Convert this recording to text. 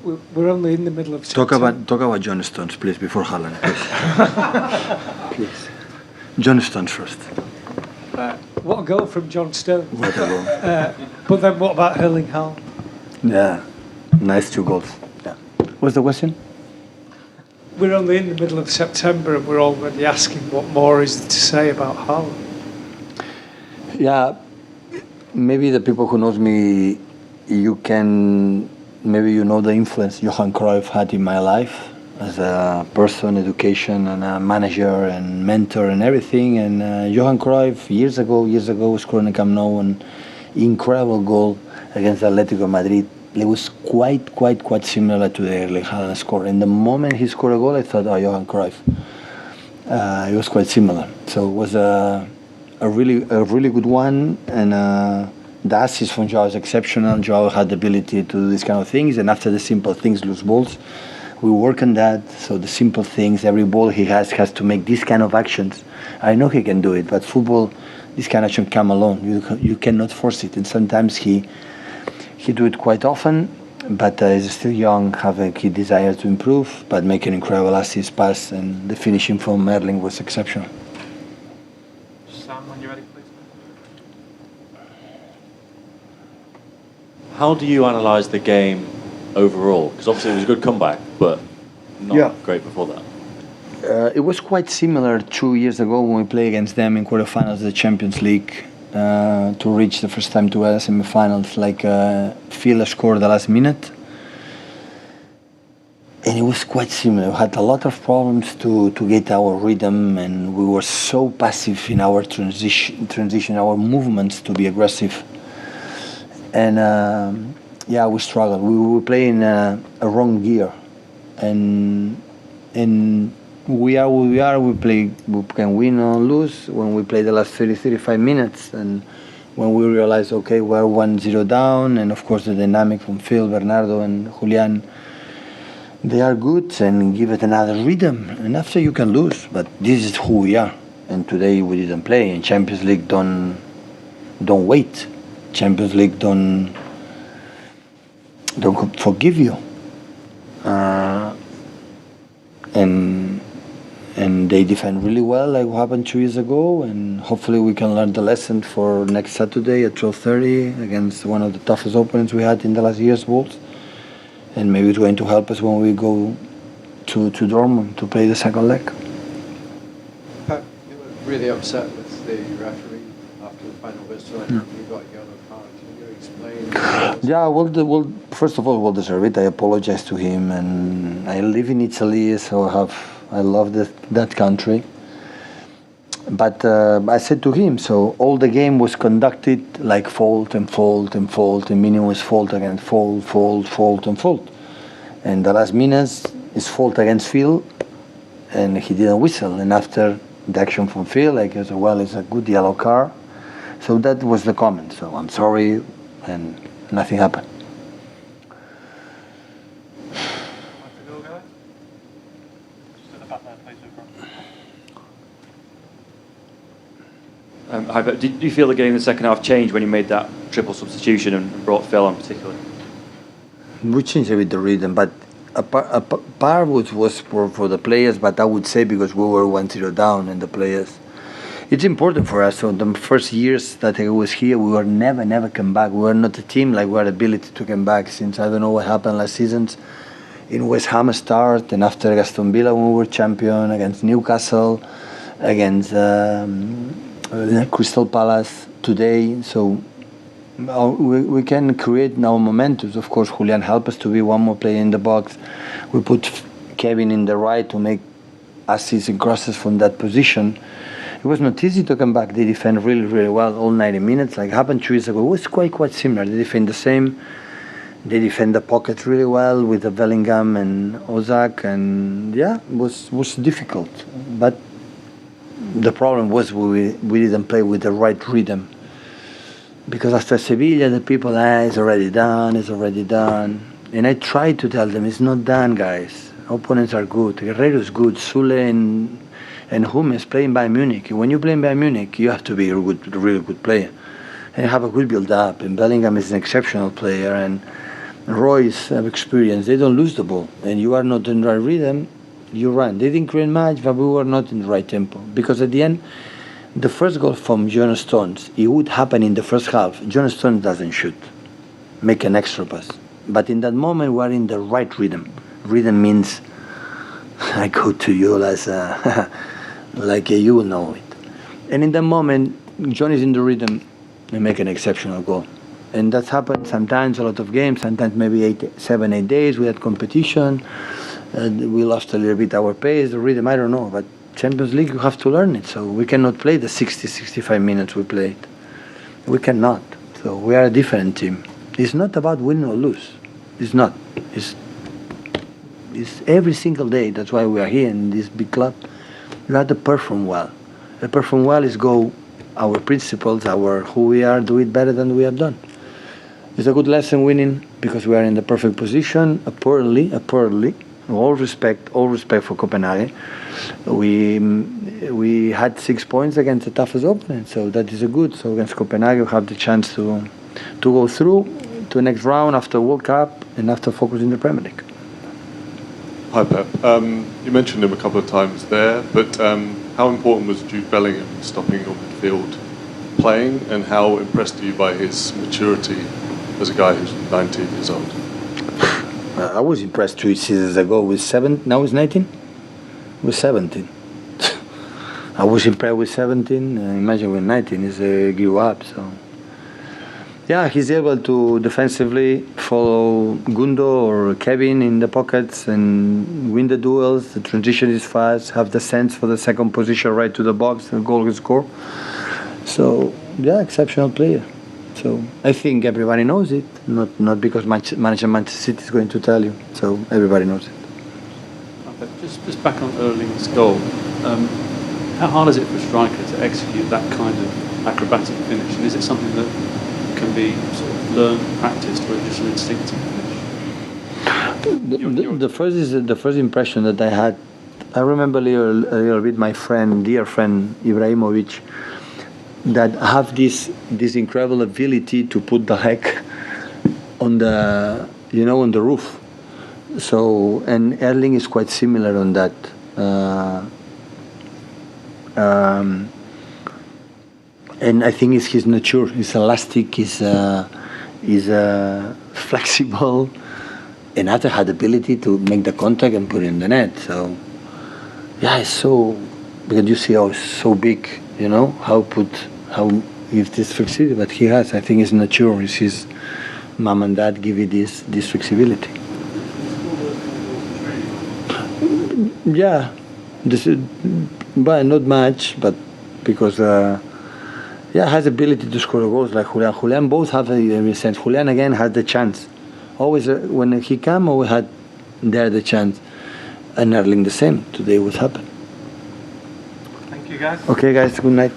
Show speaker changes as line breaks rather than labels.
We're only in the middle of
Talk
September.
about John Stones, please, before Haaland, please. Please. John Stones first.
What a goal from John Stones.
What a goal.
But then what about Erling Haaland?
Yeah, nice 2 goals. Yeah. What's the question?
We're only in the middle of September and we're already asking what more is there to say about Haaland.
Yeah, maybe the people who knows me, maybe you know the influence Johan Cruyff had in my life as a person, education, and a manager and mentor and everything. And Johan Cruyff years ago scored in the Camp Nou an incredible goal against Atletico Madrid. It was quite similar to the Erling Haaland score. And the moment he scored a goal, I thought, oh, Johan Cruyff. It was quite similar. So it was a really good one. And the assist from Joao is exceptional. Joao had the ability to do these kind of things. And after the simple things, loose balls, we work on that. So the simple things, every ball he has to make these kind of actions. I know he can do it, but football, this kind of action come alone. You cannot force it. And sometimes he do it quite often, but he's still young, have a key desire to improve, but make an incredible assist pass, and the finishing from Erling was exceptional.
Sam, when you're ready, please.
How do you analyse the game overall? Because obviously it was a good comeback, but not great before that.
It was quite similar 2 years ago when we played against them in quarterfinals of the Champions League. To reach the first time to semi-finals, like Phil scored the last minute, and it was quite similar. We had a lot of problems to get our rhythm, and we were so passive in our transition, our movements to be aggressive, and we struggled. We were playing a wrong gear, and we are who we are. We can win or lose when we play the last 35 minutes, and when we realize, okay, we're 1-0 down, and of course the dynamic from Phil, Bernardo and Julian, they are good and give it another rhythm, and after you can lose, but this is who we are. And today we didn't play. And Champions League don't wait. Champions League don't forgive you. And they defend really well, like what happened 2 years ago. And hopefully we can learn the lesson for next Saturday at 12:30 against one of the toughest opponents we had in the last year's Wolves. And maybe it's going to help us when we go to Dortmund to play the second leg.
Pep, you were really upset with the referee after the final whistle, and you got a yellow card. Can you explain?
Yeah, well, first of all, well deserved it. I apologize to him, and I live in Italy, so I love that country. But I said to him, so all the game was conducted like fault, and minimum was fault against fault. And the last minutes is fault against Phil, and he didn't whistle. And after the action from Phil, I guess, well, it's a good yellow card. So that was the comment. So I'm sorry, and nothing happened.
Hi, but did you feel the game in the second half changed when you made that triple substitution and brought Phil on particularly?
We changed a bit the rhythm, but a part was for the players, but I would say because we were 1-0 down and the players. It's important for us. So the first years that I was here, we were never come back. We were not a team like we had ability to come back since I don't know what happened last season. In West Ham start, and after Aston Villa when we were champion, against Newcastle, against Crystal Palace today. So we can create now momentum. Of course, Julian helped us to be one more player in the box. We put Kevin in the right to make assists and crosses from that position. It was not easy to come back. They defend really well all 90 minutes. Like happened 2 years ago, it was quite similar. They defend the same. They defend the pocket really well with the Bellingham and Ozak, and it was difficult. But the problem was we didn't play with the right rhythm. Because after Sevilla, the people, it's already done. And I tried to tell them, it's not done, guys. Opponents are good. Guerrero is good. Sule and Hummels playing Bayern Munich. When you play in Bayern Munich, you have to be a really good player. And you have a good build-up. And Bellingham is an exceptional player. And Royce have experience. They don't lose the ball, and you are not in the right rhythm, you run. They didn't create much, but we were not in the right tempo. Because at the end, the first goal from John Stones, it would happen in the first half. John Stones doesn't shoot, make an extra pass. But in that moment, we are in the right rhythm. Rhythm means I go to you as like you will know it. And in that moment, John is in the rhythm and make an exceptional goal. And that's happened sometimes, a lot of games, sometimes maybe 7, 8 days. We had competition. We lost a little bit our pace, the rhythm, I don't know. But Champions League, you have to learn it. So we cannot play the 60, 65 minutes we played. We cannot. So we are a different team. It's not about win or lose. It's not. It's every single day. That's why we are here in this big club. You have to perform well. The perform well is go our principles, our who we are, do it better than we have done. It's a good lesson winning because we are in the perfect position. Apparently, all respect for Copenhagen. We had 6 points against the toughest opponent, so that is a good. So against Copenhagen, we have the chance to go through to the next round after World Cup and after focusing the Premier League.
Hi Pep. You mentioned him a couple of times there, but how important was Jude Bellingham stopping your midfield playing, and how impressed are you by his maturity as a guy who's 19 years old?
I was impressed 2 seasons ago with 7. Now he's 19. With 17. I was impressed with 17. Imagine with 19, he's grew up. So yeah, he's able to defensively follow Gundo or Kevin in the pockets and win the duels. The transition is fast. Have the sense for the second position right to the box. The goal is score. So yeah, exceptional player. So I think everybody knows it, not because manager Manchester City is going to tell you. So everybody knows it.
Just back on Erling's goal. How hard is it for a striker to execute that kind of acrobatic finish? And is it something that can be sort of learned, practiced, or just an instinctive finish?
The first impression that I had, I remember a little bit my dear friend Ibrahimovic, that have this incredible ability to put the leg on the on the roof. So and Erling is quite similar on that. And I think it's his nature. He's elastic. He's flexible, and after had the ability to make the contact and put it in the net. So yeah, it's so because you see how it's so big. How if this flexibility, but he has. I think it's nature. It's his mom and dad give you this flexibility. Yeah, but not much. But because has ability to score goals like Julian. Julian both have a sense. Julian again had the chance. Always when he came, always had there the chance. And Erling the same. Today what happened.
Thank you guys.
Okay, guys. Good night.